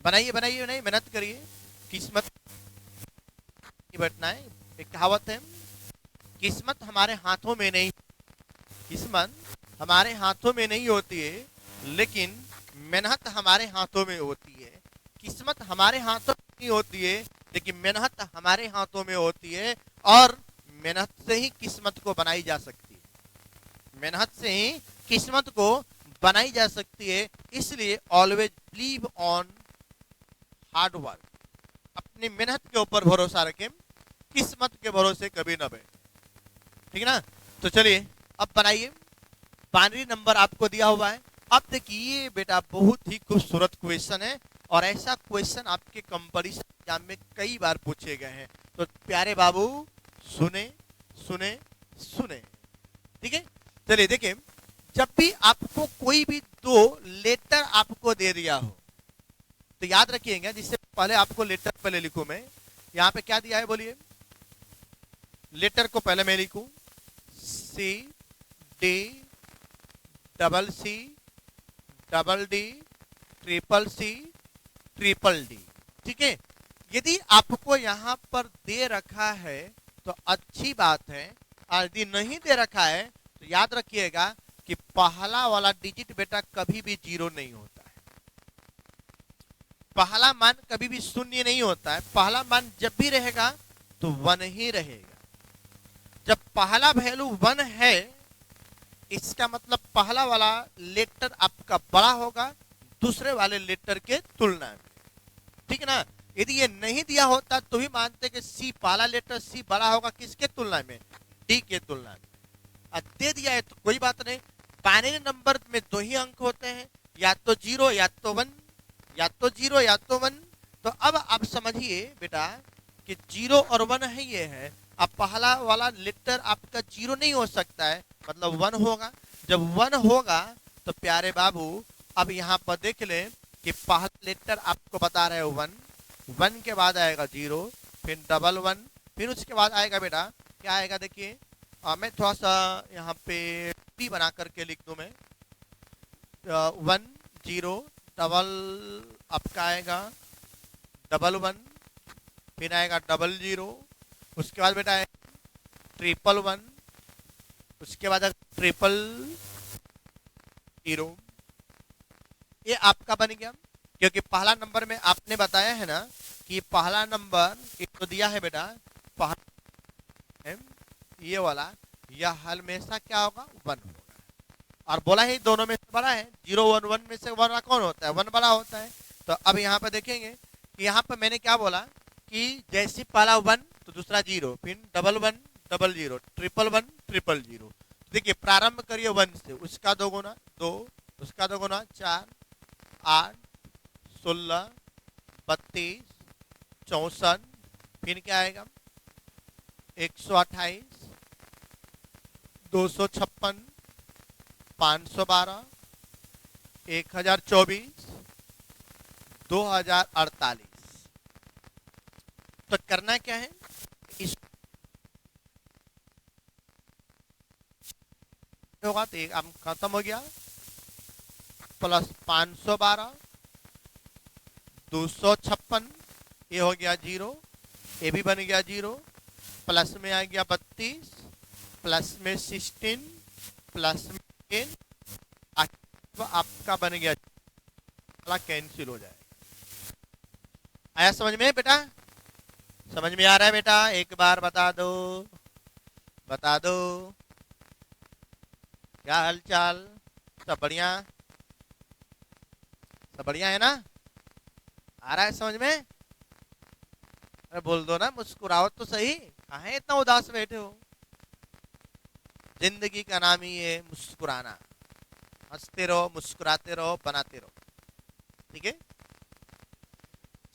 बनाइए बनाइए बनाइए, मेहनत करिए। किस्मत की बैठना है। एक कहावत है, किस्मत हमारे हाथों में नहीं, किस्मत हमारे हाथों में नहीं होती है, लेकिन मेहनत हमारे हाथों में होती है। किस्मत हमारे हाथों में नहीं होती है, लेकिन मेहनत हमारे हाथों में होती है, और मेहनत से ही किस्मत को बनाई जा सकती है। मेहनत से ही किस्मत को बनाई जा सकती है। इसलिए always believe on hard work. अपनी मेहनत के ऊपर भरोसा रखें, किस्मत के भरोसे कभी ना बैठे। ठीक है ना? तो चलिए अब बनाइए। बाइनरी नंबर आपको दिया हुआ है। अब देखिए बेटा, बहुत ही खूबसूरत क्वेश्चन है, और ऐसा क्वेश्चन आपके कंपटीशन एग्जाम में कई बार पूछे गए हैं। तो प्यारे बाबू सुने सुने सुने। ठीक है, चलिए देखिए, जब भी आपको कोई भी दो लेटर आपको दे दिया हो, तो याद रखिएगा, जिससे पहले आपको लेटर पहले लिखूं मैं। यहां पे क्या दिया है बोलिए? लेटर को पहले मैं लिखूं, C D double C double D triple C triple D. ठीक है, यदि आपको यहां पर दे रखा है तो अच्छी बात है, और यदि नहीं दे रखा है तो याद रखिएगा कि पहला वाला डिजिट बेटा कभी भी जीरो नहीं होता है। पहला मान कभी भी शून्य नहीं होता है। पहला मान जब भी रहेगा तो वन ही रहेगा। जब पहला वैल्यू वन है, इसका मतलब पहला वाला लेटर आपका बड़ा होगा दूसरे वाले लेटर के तुलना में। ठीक है ना? यदि ये नहीं दिया होता तो भी मानते कि सी, पहला लेटर सी बड़ा होगा किसके तुलना में? डी के तुलना में। अब दे दिया है तो कोई बात नहीं। बाइनरी नंबर में दो ही अंक होते हैं, या तो जीरो या तो वन, या तो जीरो या तो वन। तो अब आप समझिए बेटा कि जीरो और वन है, ये है। अब पहला वाला लेटर आपका जीरो नहीं हो सकता है, मतलब वन होगा। जब वन होगा तो प्यारे बाबू अब यहाँ पर देख ले कि पहला लेटर आपको बता रहे हो वन, वन के बाद आएगा जीरो, फिर डबल वन, फिर उसके बाद आएगा बेटा क्या आएगा? देखिए मैं थोड़ा सा यहाँ पे टी बना करके लिख दूं मैं। वन जीरो डबल आपका आएगा डबल वन, फिर आएगा डबल जीरो, उसके बाद बेटा ट्रिपल वन, उसके बाद ट्रिपल जीरो। ये आपका बन गया, क्योंकि पहला नंबर में आपने बताया है ना कि पहला नंबर एक तो दिया है बेटा, पहला ये वाला, यह हमेशा क्या होगा? वन होगा। और बोला ही दोनों में से बड़ा है। जीरो वन, वन में से बड़ा कौन होता है? वन बड़ा होता है। तो अब यहाँ पर देखेंगे कि यहाँ पर मैंने क्या बोला कि जैसे पहला वन तो दूसरा जीरो, फिर double one double zero, triple one triple zero. देखिए प्रारंभ करिए वन से, उसका दो गुना दो, उसका दो गुना चार, 8 16 32 64, फिर क्या आएगा? 128 256 512 1024 2048। तो करना क्या है? इस होगा तो एक अंक खत्म हो गया, प्लस 512 256, ये हो गया जीरो, ये भी बन गया जीरो, प्लस में आ गया 32, प्लस में 16, प्लस में 10, आपका बन गया, कैंसिल हो जाएगा। आया समझ में बेटा? समझ में आ रहा है बेटा? एक बार बता दो, बता दो क्या हालचाल? सब बढ़िया? सब बढ़िया है ना? आ रहा है समझ में? अरे बोल दो ना, मुस्कुराओ तो सही, कहाँ इतना उदास बैठे हो? जिंदगी का नाम ही है मुस्कुराना। हंसते रहो, मुस्कुराते रहो, बनाते रहो। ठीक है।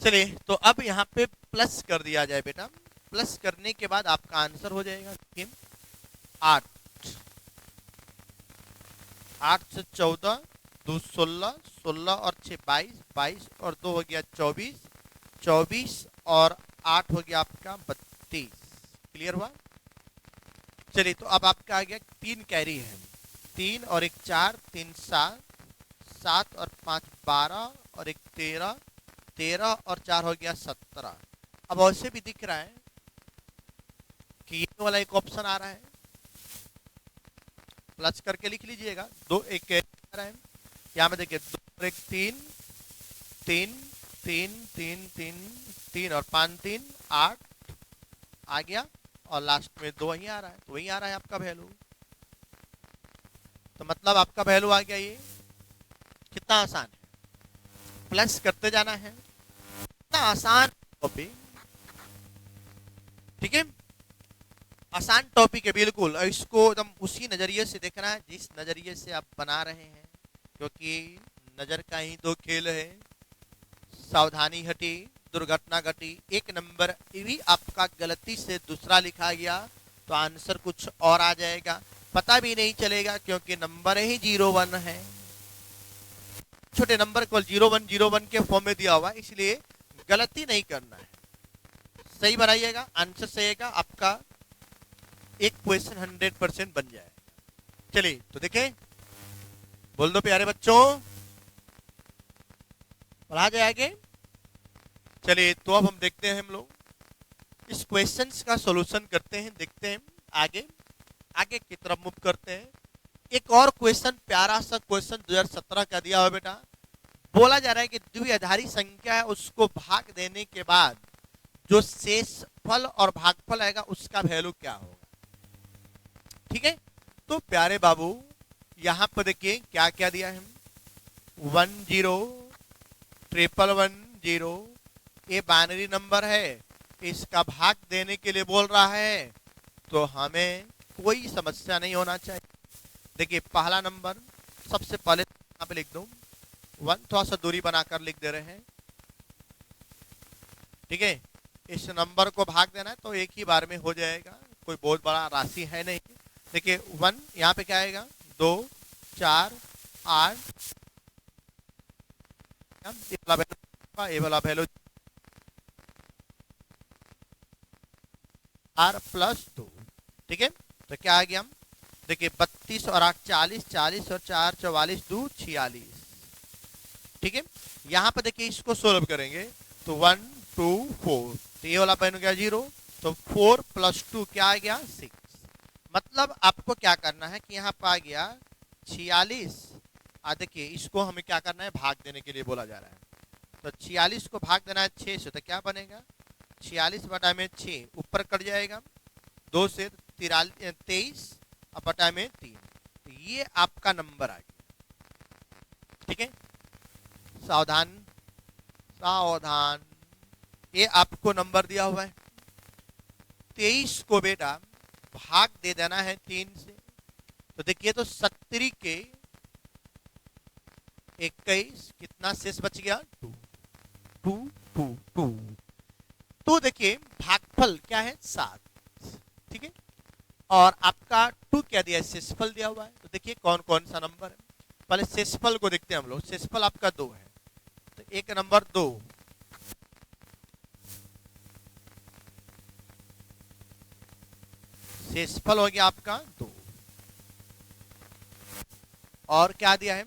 चलिए तो अब यहाँ पे प्लस कर दिया जाए बेटा। प्लस करने के बाद आपका आंसर हो जाएगा 8। 8 से 14, 2 16, 16 और 6 22, 22 और 2 हो गया 24, 24 और 8 हो गया आपका 32। क्लियर हुआ। चलिए तो अब आपका आ गया 3 कैरी है, 3 और 1 4, 3 7, 7 और 5 12 और 1 13, 13 और 4 हो गया 17। अब ऐसे भी दिख रहा है कि ये वाला एक ऑप्शन आ रहा है, प्लस करके लिख लीजिएगा। 2 1 कैरी आ रहा है, यहाँ में देखिए 2 और 1 3, 3 3 3 3 3 और 5 3 8 आ गया, और लास्ट में 2 वही आ रहा है, तो वही आ रहा है आपका वैल्यू। तो मतलब आपका वैल्यू आ गया ये। कितना आसान है, प्लस करते जाना है, कितना आसान टॉपिक। ठीक है, आसान टॉपिक है बिल्कुल। और इसको एकदम उसी नजरिए से देखना है जिस नजरिए से आप बना रहे हैं, क्योंकि नजर का ही तो खेल है। सावधानी हटी, दुर्घटना घटी। एक नंबर भी आपका गलती से दूसरा लिखा गया तो आंसर कुछ और आ जाएगा, पता भी नहीं चलेगा, क्योंकि नंबर ही 01 है। छोटे नंबर को 0101 के फॉर्म में दिया हुआ, इसलिए गलती नहीं करना है, सही बनाइएगा। आंसर सही आएगा, आपका एक क्वेश्चन 100% बन जाएगा। चलिए तो देखें, बोल दो प्यारे बच्चों, पढ़ा जाए आगे। चलिए तो अब हम देखते हैं, हम लोग इस क्वेश्चंस का सॉल्यूशन करते हैं, देखते हैं आगे आगे की तरफ मूव करते हैं। एक और क्वेश्चन, प्यारा सा क्वेश्चन 2017 का दिया हुआ बेटा। बोला जा रहा है कि द्विआधारी संख्या है, उसको भाग देने के बाद जो शेषफल और भागफल आएगा उसका वैल्यू क्या होगा। ठीक है, तो प्यारे बाबू यहां पर देखिए क्या क्या दिया है। 1 0 1 1 0, ये बाइनरी नंबर है, इसका भाग देने के लिए बोल रहा है, तो हमें कोई समस्या नहीं होना चाहिए। देखिए पहला नंबर सबसे पहले यहाँ पे लिख दो 1, थोड़ा सा दूरी बनाकर लिख दे रहे हैं। ठीक है, इस नंबर को भाग देना है तो एक ही बार में हो जाएगा, कोई बहुत बड़ा राशि है नहीं। देखिए 1 यहाँ पे क्या आएगा, 2 4 8, ये वाला वैल्यू R+2। ठीक है, तो क्या आ गया, देखिए 32 और 8 40, 40 और 4 44, 2 46। ठीक है, यहाँ पर देखिए इसको सोल्व करेंगे तो 1 2 4, तो ये वाला बन गया 0, तो 4 + 2 क्या आ गया 6। मतलब आपको क्या करना है कि यहाँ पर आ गया 46, देखिए इसको हमें क्या करना है, भाग देने के लिए बोला जा रहा है। तो 46 को भाग देना है 6 से, तो क्या बनेगा 46 बटा में 6 ऊपर कट जाएगा, 2 से 23 और बटा में 3, तो ये आपका नंबर आ गया। ठीक है, सावधान सावधान, ये आपको नंबर दिया हुआ है। 23 को बेटा भाग दे देना है 3 से, तो देखिए तो 70 के 21, कितना शेष बच गया 2 2 2 2। तो देखिए भागफल क्या है 7। ठीक है, और आपका 2 क्या दिया है, शेषफल दिया हुआ है। तो देखिए कौन कौन सा नंबर है, पहले शेषफल को देखते हैं हम लोग। शेषफल आपका 2 है, तो एक नंबर 2, शेषफल हो गया आपका 2, और क्या दिया है,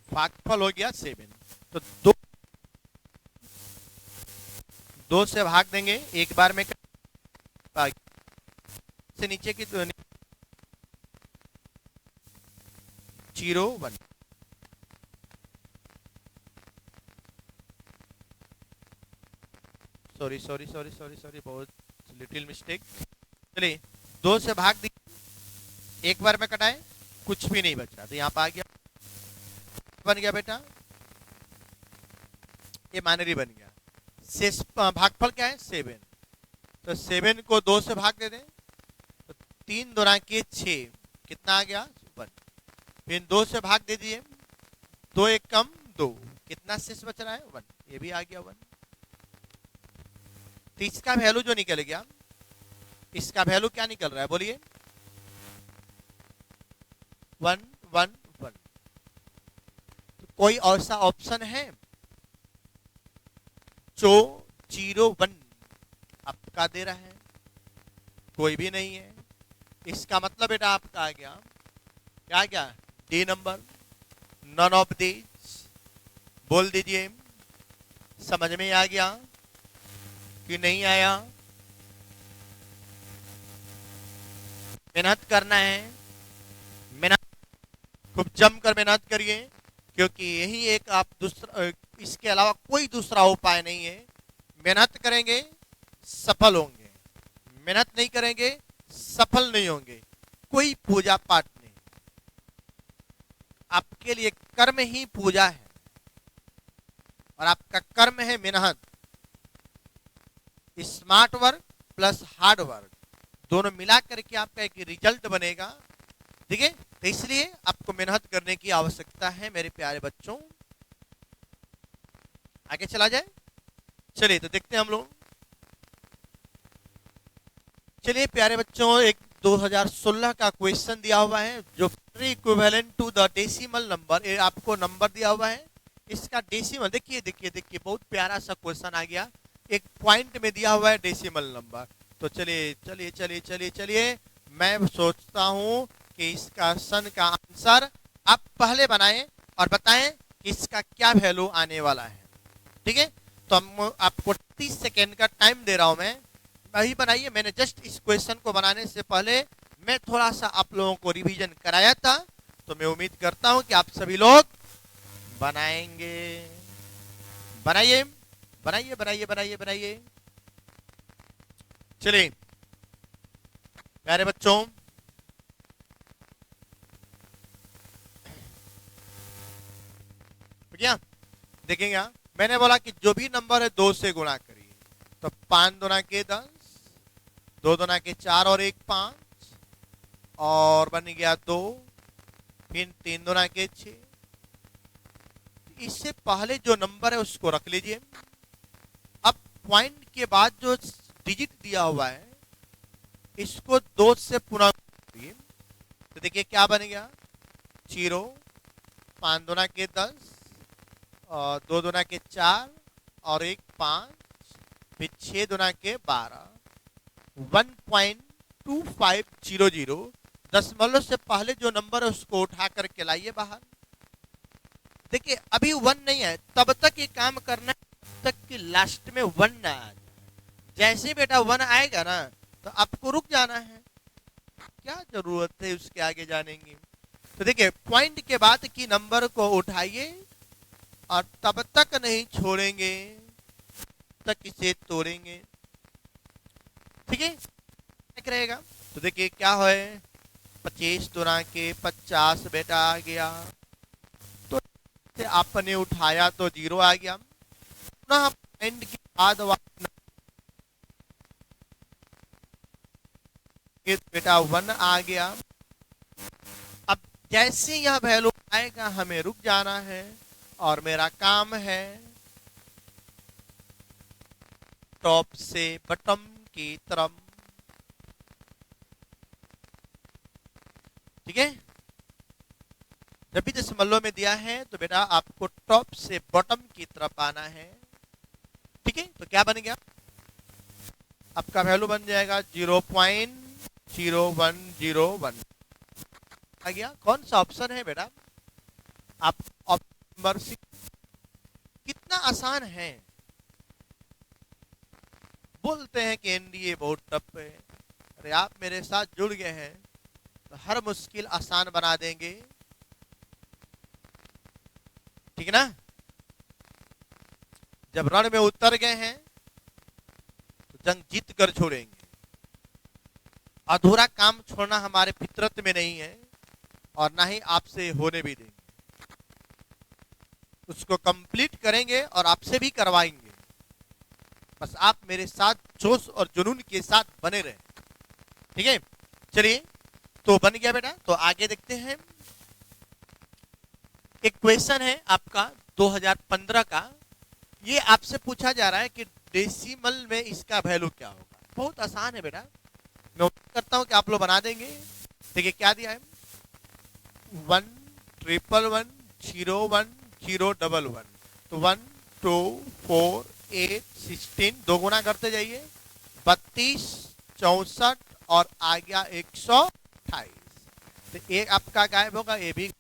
भागफल हो गया 7। तो 2 से भाग देंगे एक बार में, से नीचे की 0 1, sorry sorry sorry sorry sorry, बहुत लिटिल मिस्टेक। चलिए 2 से भाग दी, एक बार में कटाए, कुछ भी नहीं बचा, तो यहाँ पर आ गया, बन गया बेटा, ये माइनरी बन गया। शेष भागफल क्या है 7, तो 7 को 2 से भाग दे दें, तो 3 दूना के 6, कितना आ गया 1। फिर 2 से भाग दे दिए, 2 एक कम 2, कितना शेष बच रहा है 1, ये भी आ गया 1। तो इसका वैल्यू जो निकल गया, इसका वैल्यू क्या निकल रहा है बोलिए, 1 1 1। तो कोई ऐसा ऑप्शन है जो 0 1 आपका दे रहा है? कोई भी नहीं है। इसका मतलब बेटा आपका आ गया क्या, क्या D number, none of these. बोल दीजिए, समझ में आ गया कि नहीं आया? मेहनत करना है, मेहनत खूब जमकर मेहनत करिए, क्योंकि यही एक आप दूसरा, इसके अलावा कोई दूसरा उपाय नहीं है। मेहनत करेंगे सफल होंगे, मेहनत नहीं करेंगे सफल नहीं होंगे। कोई पूजा पाठ नहीं, आपके लिए कर्म ही पूजा है, और आपका कर्म है मेहनत। Smart work plus hard work दोनों मिला करके आपका एक रिजल्ट बनेगा, ठीक है? तो इसलिए आपको मेहनत करने की आवश्यकता है मेरे प्यारे बच्चों। आगे चला जाए, चलिए तो देखते हैं हम लोग। चलिए प्यारे बच्चों, एक 2016 का क्वेश्चन दिया हुआ है जो equivalent to the decimal number, ये आपको नंबर दिया हुआ है, इसका डेसिमल देखिए देखिए देखिए, बहुत प्यारा सा क्वेश्चन आ गया, एक पॉइंट में दिया हुआ है डेसिमल नंबर। तो चलिए चलिए चलिए चलिए चलिए, मैं सोचता हूं कि इसका सन का आंसर आप पहले बनाएं और बताएं कि इसका क्या वैल्यू आने वाला है, ठीक है? तो हम आपको 30 सेकेंड का टाइम दे रहा हूं मैं, वही बनाइए। मैंने जस्ट इस क्वेश्चन को बनाने से पहले मैं थोड़ा सा आप लोगों को रिवीजन कराया था, तो मैं उम्मीद करता हूं कि आप सभी लोग बनाएंगे। बनाइए बनाइए बनाइए बनाइए बनाइए। चलिए प्यारे बच्चों, क्या देखेंगे? मैंने बोला कि जो भी नंबर है 2 से गुणा करिए, तो 5 दूना के 10, 2 दूना के 4 और 1 5, और बन गया 2, फिर 3 दूना के 6। इससे पहले जो नंबर है उसको रख लीजिए। अब पॉइंट के बाद जो डिजिट दिया हुआ है इसको 2 से पुनः करिए, तो देखिए क्या बन गया, 0, 5 दूना के 10, और 2 दूना के 4 और 1 5, फिर 6 दूना के 12, 1.2500। दशमलव से पहले जो नंबर है उसको उठा करके लाइए बाहर। देखिए अभी 1 नहीं है, तब तक ये काम करना है तब तक कि लास्ट में 1 ना आ जाए। जैसे बेटा 1 आएगा ना तो आपको रुक जाना है, क्या जरूरत है उसके आगे जाने की। तो देखिए पॉइंट के बाद की नंबर को उठाइए और तब तक नहीं छोड़ेंगे तक इसे तोड़ेंगे, ठीक है? रहेगा। तो देखिए क्या है, 25 दूना के 50 बेटा आ गया, तो आपने उठाया तो 0 आ गया। पुनः पॉइंट के बाद बेटा 1 आ गया। अब जैसे यह वैल्यू आएगा हमें रुक जाना है, और मेरा काम है टॉप से बटम की तरफ, ठीक है? जब भी दशमलव में दिया है तो बेटा आपको टॉप से बॉटम की तरफ आना है, ठीक है? तो क्या बन गया, आपका वैल्यू बन जाएगा 0.0101 आ गया। कौन सा ऑप्शन है बेटा? आप नंबर सी, कितना आसान है। बोलते हैं कि एनडीए बहुत टफ है, अरे आप मेरे साथ जुड़ गए हैं तो हर मुश्किल आसान बना देंगे, ठीक है ना? जब रण में उतर गए हैं तो जंग जीत कर छोड़ेंगे। अधूरा काम छोड़ना हमारे फितरत में नहीं है, और ना ही आपसे होने भी देंगे। उसको कंप्लीट करेंगे और आपसे भी करवाएंगे, बस आप मेरे साथ जोश और जुनून के साथ बने रहे, ठीक है? चलिए तो बन गया बेटा, तो आगे देखते हैं। एक क्वेश्चन है आपका 2015 का, ये आपसे पूछा जा रहा है कि डेसिमल में इसका वैल्यू क्या होगा। बहुत आसान है बेटा, मैं उम्मीद करता हूं कि आप लोग बना देंगे। देखिए क्या दिया है, 111101011, तो 1 2 4 8 16, दो गुना करते जाइए, 32 64 और आ गया 128। तो एक आपका गायब होगा, ये भी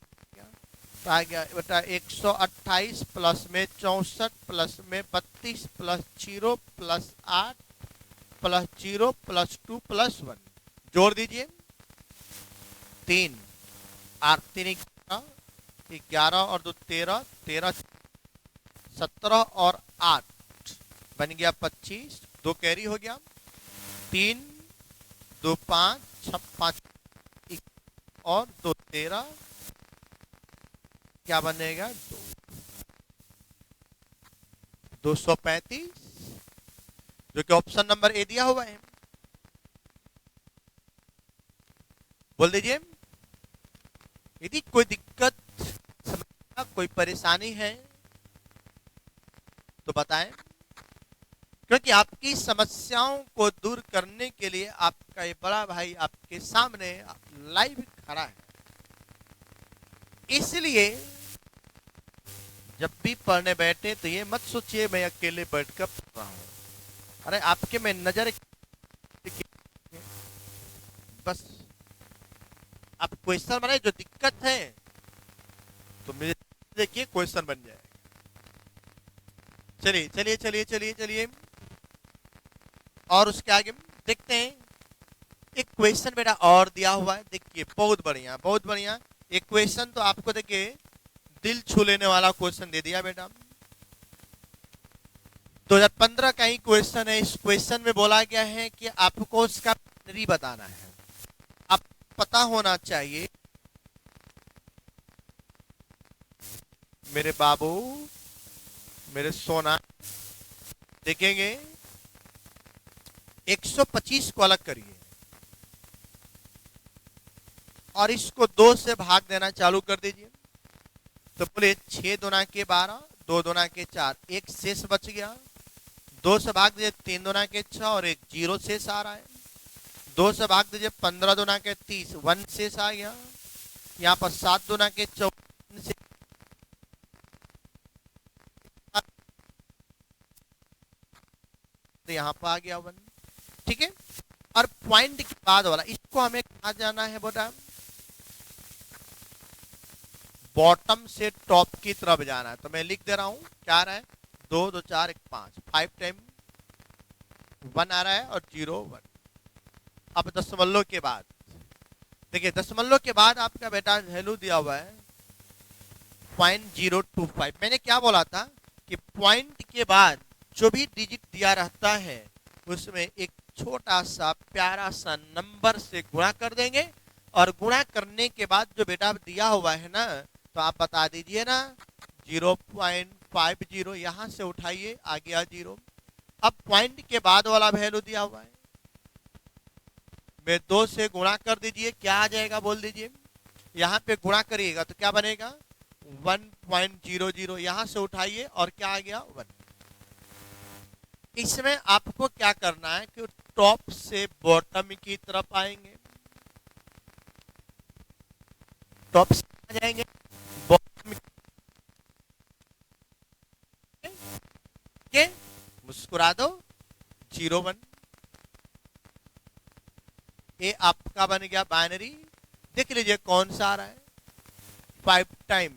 तो आ गया बेटा 128 प्लस में 64 प्लस में 32 plus 0 plus 8 plus 0 plus 2 plus 1, जोड़ दीजिए 3 8 3 11 और 2 13 13 17 और 8 बन गया 25, 2 कैरी हो गया, 3 2 5 6 5 और 2 13, क्या बनेगा 235, जो कि ऑप्शन नंबर ए दिया हुआ है। बोल दीजिए, यदि कोई दिक्कत समस्या कोई परेशानी है तो बताएं, क्योंकि आपकी समस्याओं को दूर करने के लिए आपका ये बड़ा भाई आपके सामने लाइव खड़ा है। इसलिए जब भी पढ़ने बैठे तो ये मत सोचिए मैं अकेले बैठकर पढ़ रहा हूं। अरे आपके में नजर बस आप क्वेश्चन बनाए, जो दिक्कत है तो मुझे देखिए क्वेश्चन बन जाए। चलिए चलिए चलिए चलिए चलिए, और उसके आगे देखते हैं एक क्वेश्चन बेटा और दिया हुआ है। देखिए बहुत बढ़िया बहुत बढ़िया, एक क्वेश्चन तो आपको देखिए दिल छू लेने वाला क्वेश्चन दे दिया बेटा। 2015 का ही क्वेश्चन है। इस क्वेश्चन में बोला गया है कि आपको उसका बाइनरी बताना है। आप पता होना चाहिए मेरे बाबू मेरे सोना, देखेंगे 125 को अलग करिए और इसको 2 से भाग देना चालू कर दीजिए। तो बोले 6 दूना के 12, 2 दूना के 4, एक शेष बच गया, 2 से भाग दीजिए 3 दूना के 6 और एक 0 शेष आ रहा है, 2 से भाग दीजिए 15 दूना के 30, 1 शेष आ गया, यहाँ पर 7 दूना के 54, यहाँ पर आ गया 1। ठीक है, और पॉइंट के बाद वाला इसको हमें कहा जाना है बेटा, बॉटम से टॉप की तरफ जाना है। तो मैं लिख दे रहा हूं क्या आ रहा है, 2 2 4 1 5, 5 टाइम 1 आ रहा है और 0 1। अब दशमलव के बाद देखिए, दशमलव के बाद आपका बेटा वैल्यू दिया हुआ है 0.025। मैंने क्या बोला था कि पॉइंट के बाद जो भी डिजिट दिया रहता है उसमें एक छोटा सा प्यारा सा नंबर से गुणा कर देंगे, और गुणा करने के बाद जो बेटा दिया हुआ है ना, तो आप बता दीजिए ना 0.50, यहां से उठाइए आ गया 0। अब पॉइंट के बाद वाला वैल्यू दिया हुआ है, मैं 2 से गुणा कर दीजिए, क्या आ जाएगा बोल दीजिए, यहां पे गुणा करिएगा तो क्या बनेगा 1.00, यहां से उठाइए और क्या आ गया 1। इसमें आपको क्या करना है कि टॉप से बॉटम की तरफ आएंगे, टॉप से आ जाएंगे बॉटम के, मुस्कुरा दो 0 1। ये आपका बन गया बाइनरी। देख लीजिए कौन सा आ रहा है, 5 टाइम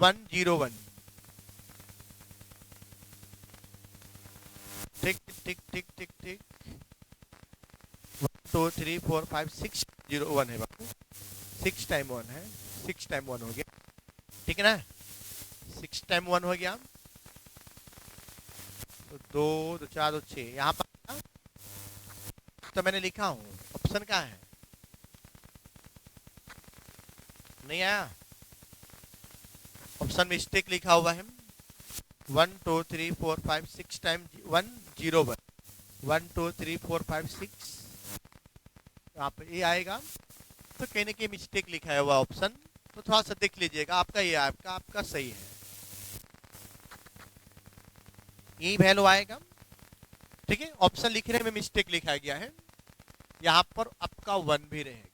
101। ठीक ठीक ठीक ठीक ठीक, 1 2 3 4 5 6 0 1 है बाबू, 6 टाइम 1 है, 6 टाइम 1 हो गया, ठीक है ना, 6 टाइम 1 हो गया, तो 2 2 4 2 6 यहाँ पर तो मैंने लिखा हूं, ऑप्शन क्या है, नहीं आया, ऑप्शन मिस्टेक लिखा हुआ है। 1 2 3 4 5 6 टाइम 1 0 1, 1 2 3 4 5 6, यहाँ पे ये आएगा तो कहीं ना कहीं मिस्टेक लिखा है हुआ ऑप्शन, तो थोड़ा सा देख लीजिएगा। आपका ये आपका सही है, यही वैल्यू आएगा। ठीक है, ऑप्शन लिखने में मिस्टेक लिखा गया है, यहाँ पर आपका 1 भी रहेगा,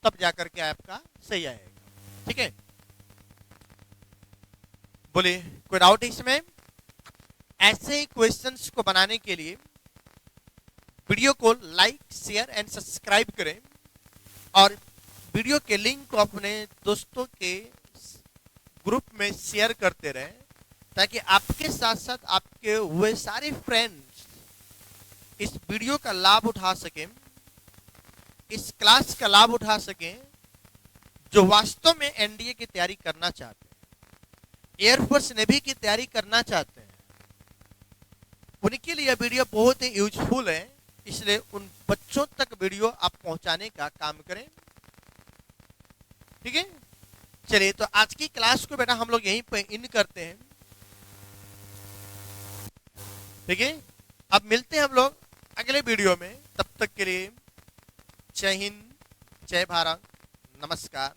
तब जाकर के आपका सही आएगा। ठीक है, बोलिए कोई डाउट इसमें? ऐसे ही क्वेश्चंस को बनाने के लिए वीडियो को लाइक शेयर एंड सब्सक्राइब करें, और वीडियो के लिंक को अपने दोस्तों के ग्रुप में शेयर करते रहें, ताकि आपके साथ साथ आपके हुए सारे फ्रेंड्स इस वीडियो का लाभ उठा सकें, इस क्लास का लाभ उठा सकें, जो वास्तव में एनडीए की तैयारी करना चाहते हैं, एयरफोर्स नेवी की तैयारी करना चाहते हैं। उनके लिए वीडियो बहुत ही यूजफुल है, इसलिए उन बच्चों तक वीडियो आप पहुंचाने का काम करें। ठीक है, चलिए तो आज की क्लास को बेटा हम लोग यहीं पे इन करते हैं। ठीक है, अब मिलते हैं हम लोग अगले वीडियो में, तब तक के लिए जय हिंद, जय भारत, नमस्कार।